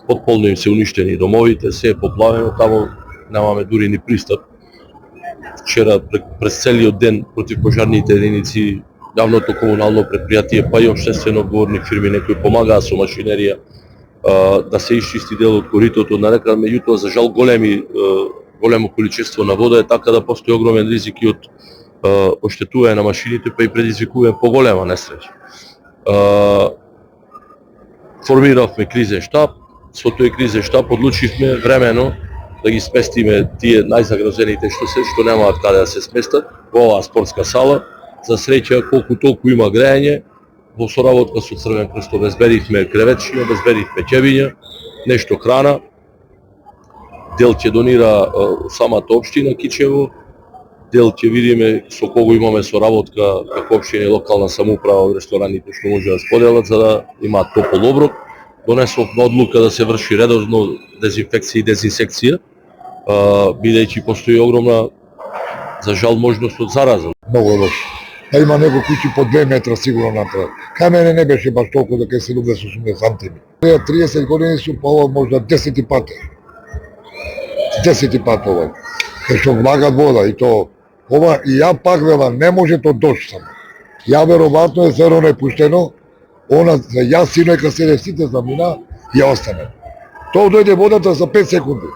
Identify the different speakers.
Speaker 1: потполно им се уништени домовите, се е поплавено, таму немаме дури ни пристап. Вчера през целиот ден противпожарните единици, јавното комунално предпријатие, па и општествено одговорни фирми, некои помагаа со машинерија да се исчисти дел од коритото на река, меѓутоа за жал големо количество на вода е така да постои огромен ризик и од оштетување на машините, па и предизвикува поголема несреќа. Формиравме кризен штаб, со тој кризен штаб одлучивме времено да ги сместиме тие најзагрозените што немаат каде да се сместат во оваа спортска сала. За среќа колку толку има грејање, во соработка со Црвен крст обезбедивме креветчиња, обезбедивме ќебиња, нешто храна. Дел ќе донира самата општина Кичево, дел ќе видиме со кого имаме соработка како општина и локална самоуправа од рестораните што може да споделат за да имаат топол оброк. Донесовме одлука да се врши редовно дезинфекција и дезинсекција, бидејќи постои огромна, за жал, можност од зараза.
Speaker 2: Многу лошо. Да има некои куќи по 2 метра сигурно натаму. Кај мене не беше баш толку дека е 70-80 сантими. 30 години су по ова можда 10 пати. 10 пати ова. Кај што влагат вода и то ова и ја пак велам не може то дожд само. Ја веројатно е зеро непуштено, она за јас синој кај седе сите замина и ја остане. Тоа дојде водата за 5 секунди.